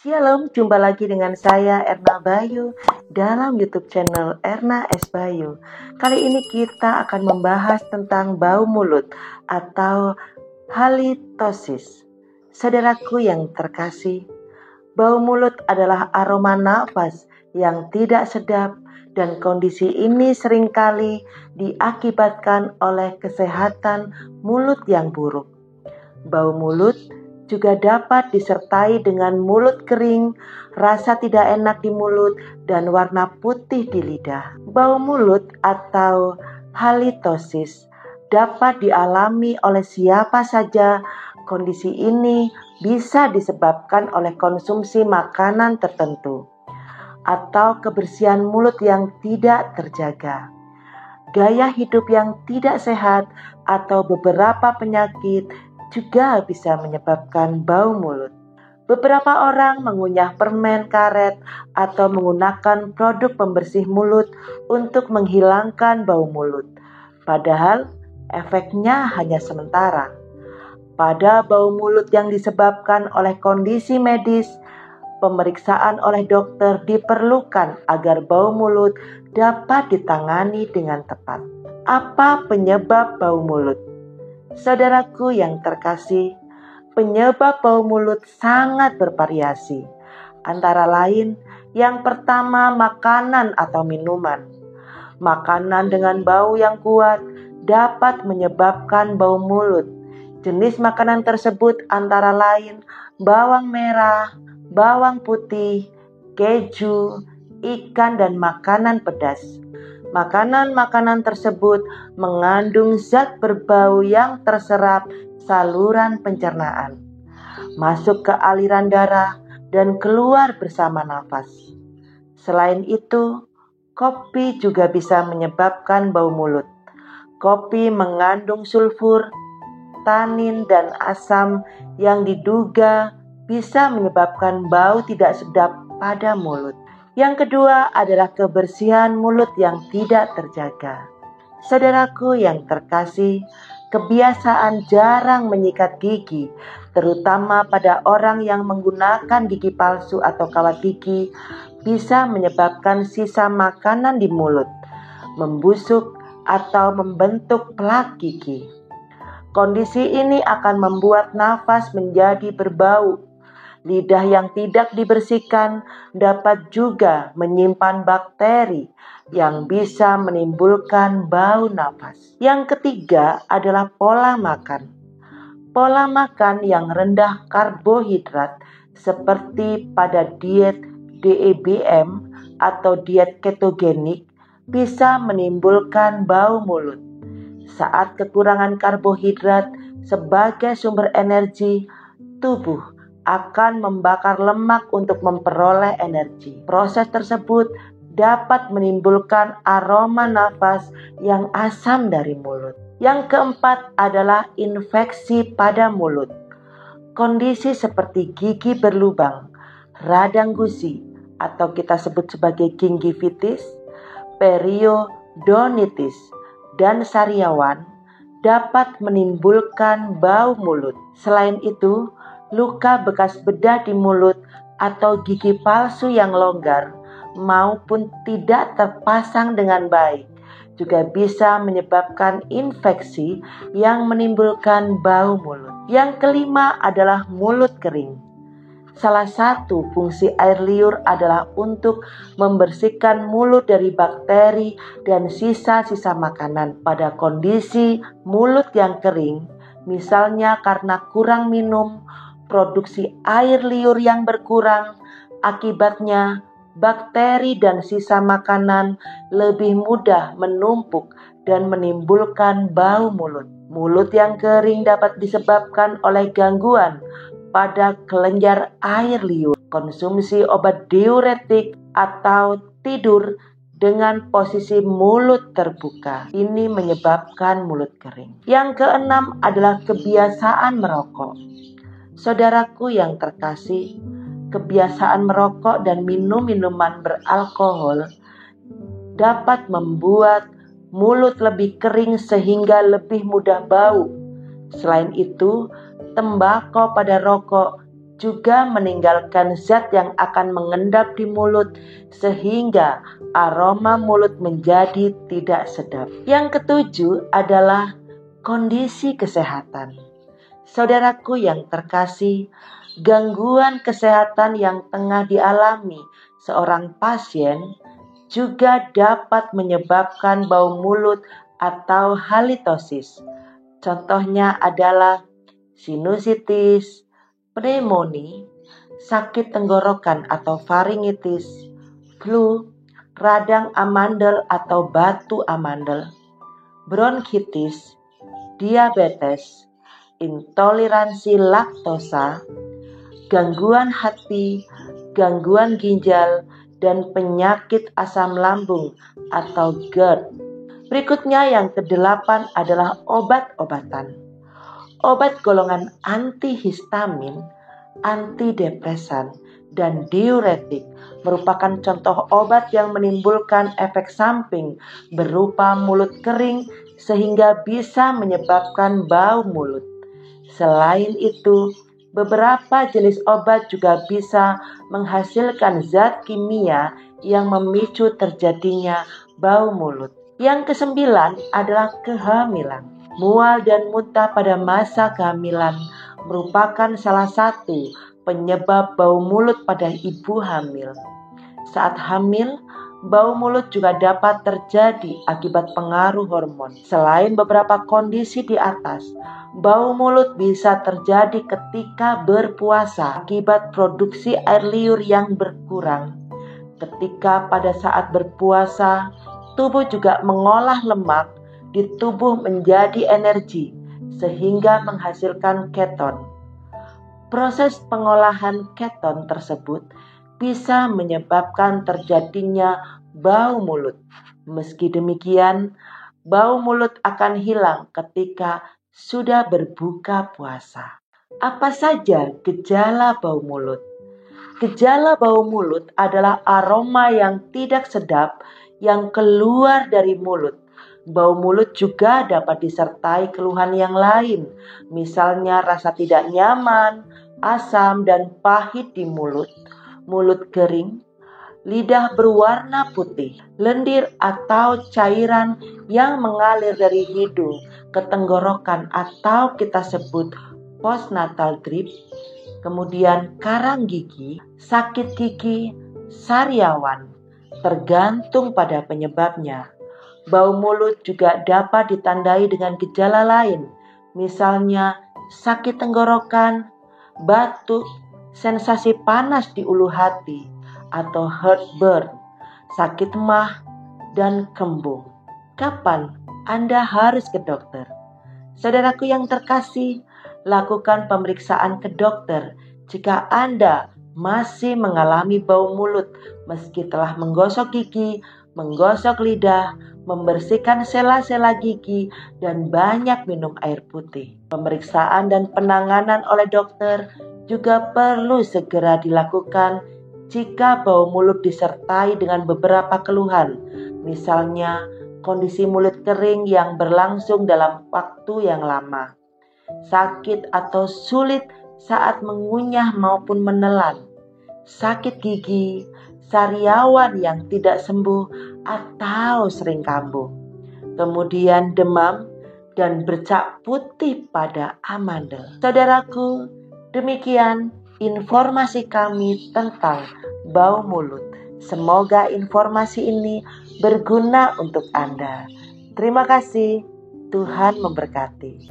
Shalom, jumpa lagi dengan saya Erna Bayu dalam YouTube channel Erna S. Bayu. Kali ini kita akan membahas tentang bau mulut atau halitosis. Saudaraku yang terkasih, bau mulut adalah aroma nafas yang tidak sedap dan kondisi ini seringkali diakibatkan oleh kesehatan mulut yang buruk. Bau mulut juga dapat disertai dengan mulut kering, rasa tidak enak di mulut, dan warna putih di lidah. Bau mulut atau halitosis dapat dialami oleh siapa saja. Kondisi ini bisa disebabkan oleh konsumsi makanan tertentu atau kebersihan mulut yang tidak terjaga, gaya hidup yang tidak sehat, atau beberapa penyakit juga bisa menyebabkan bau mulut. Beberapa orang mengunyah permen karet atau menggunakan produk pembersih mulut untuk menghilangkan bau mulut. Padahal efeknya hanya sementara. Pada bau mulut yang disebabkan oleh kondisi medis, pemeriksaan oleh dokter diperlukan agar bau mulut dapat ditangani dengan tepat. Apa penyebab bau mulut? Saudaraku yang terkasih, penyebab bau mulut sangat bervariasi. Antara lain, yang pertama makanan atau minuman. Makanan dengan bau yang kuat dapat menyebabkan bau mulut. Jenis makanan tersebut antara lain bawang merah, bawang putih, keju, ikan, dan makanan pedas. Makanan-makanan tersebut mengandung zat berbau yang terserap saluran pencernaan, masuk ke aliran darah, dan keluar bersama nafas. Selain itu, kopi juga bisa menyebabkan bau mulut. Kopi mengandung sulfur, tanin, dan asam yang diduga bisa menyebabkan bau tidak sedap pada mulut. Yang kedua adalah kebersihan mulut yang tidak terjaga. Saudaraku yang terkasih, kebiasaan jarang menyikat gigi, terutama pada orang yang menggunakan gigi palsu atau kawat gigi, bisa menyebabkan sisa makanan di mulut, membusuk, atau membentuk plak gigi. Kondisi ini akan membuat nafas menjadi berbau. Lidah yang tidak dibersihkan dapat juga menyimpan bakteri yang bisa menimbulkan bau nafas. Yang ketiga adalah pola makan. Pola makan yang rendah karbohidrat seperti pada diet DEBM atau diet ketogenik bisa menimbulkan bau mulut. Saat kekurangan karbohidrat sebagai sumber energi, tubuh akan membakar lemak untuk memperoleh energi. Proses tersebut dapat menimbulkan aroma nafas yang asam dari mulut. Yang keempat adalah infeksi pada mulut. Kondisi seperti gigi berlubang, radang gusi, atau kita sebut sebagai gingivitis, periodontitis, dan sariawan dapat menimbulkan bau mulut. Selain itu, luka bekas bedah di mulut atau gigi palsu yang longgar maupun tidak terpasang dengan baik juga bisa menyebabkan infeksi yang menimbulkan bau mulut. Yang kelima adalah mulut kering. Salah satu fungsi air liur adalah untuk membersihkan mulut dari bakteri dan sisa-sisa makanan. Pada kondisi mulut yang kering, misalnya karena kurang minum, produksi air liur yang berkurang, akibatnya bakteri dan sisa makanan lebih mudah menumpuk dan menimbulkan bau mulut. Mulut yang kering dapat disebabkan oleh gangguan pada kelenjar air liur, konsumsi obat diuretik, atau tidur dengan posisi mulut terbuka. Ini menyebabkan mulut kering. Yang keenam adalah kebiasaan merokok. Saudaraku yang terkasih, kebiasaan merokok dan minum minuman beralkohol dapat membuat mulut lebih kering sehingga lebih mudah bau. Selain itu, tembakau pada rokok juga meninggalkan zat yang akan mengendap di mulut sehingga aroma mulut menjadi tidak sedap. Yang ketujuh adalah kondisi kesehatan. Saudaraku yang terkasih, gangguan kesehatan yang tengah dialami seorang pasien juga dapat menyebabkan bau mulut atau halitosis. Contohnya adalah sinusitis, pneumonia, sakit tenggorokan atau faringitis, flu, radang amandel atau batu amandel, bronkitis, diabetes, intoleransi laktosa, gangguan hati, gangguan ginjal, dan penyakit asam lambung atau GERD. Berikutnya yang kedelapan adalah obat-obatan. Obat golongan antihistamin, antidepresan, dan diuretik merupakan contoh obat yang menimbulkan efek samping berupa mulut kering sehingga bisa menyebabkan bau mulut. Selain itu, beberapa jenis obat juga bisa menghasilkan zat kimia yang memicu terjadinya bau mulut. Yang kesembilan adalah kehamilan. Mual dan muntah pada masa kehamilan merupakan salah satu penyebab bau mulut pada ibu hamil. Saat hamil, bau mulut juga dapat terjadi akibat pengaruh hormon. Selain beberapa kondisi di atas, bau mulut bisa terjadi ketika berpuasa akibat produksi air liur yang berkurang. Ketika pada saat berpuasa, tubuh juga mengolah lemak di tubuh menjadi energi sehingga menghasilkan keton. Proses pengolahan keton tersebut bisa menyebabkan terjadinya bau mulut. Meski demikian, bau mulut akan hilang ketika sudah berbuka puasa. Apa saja gejala bau mulut? Gejala bau mulut adalah aroma yang tidak sedap yang keluar dari mulut. Bau mulut juga dapat disertai keluhan yang lain, misalnya rasa tidak nyaman, asam dan pahit di mulut, mulut kering, lidah berwarna putih, lendir atau cairan yang mengalir dari hidung ke tenggorokan atau kita sebut postnatal drip, kemudian karang gigi, sakit gigi, sariawan, tergantung pada penyebabnya. Bau mulut juga dapat ditandai dengan gejala lain, misalnya sakit tenggorokan, batuk, sensasi panas di ulu hati, atau heartburn, sakit mah, dan kembung. Kapan Anda harus ke dokter? Saudaraku yang terkasih, lakukan pemeriksaan ke dokter jika Anda masih mengalami bau mulut meski telah menggosok gigi, menggosok lidah, membersihkan sela-sela gigi, dan banyak minum air putih. Pemeriksaan dan penanganan oleh dokter juga perlu segera dilakukan jika bau mulut disertai dengan beberapa keluhan, misalnya kondisi mulut kering yang berlangsung dalam waktu yang lama, sakit atau sulit saat mengunyah maupun menelan, sakit gigi, sariawan yang tidak sembuh atau sering kambuh, kemudian demam dan bercak putih pada amandel. Saudaraku, demikian informasi kami tentang bau mulut. Semoga informasi ini berguna untuk Anda. Terima kasih, Tuhan memberkati.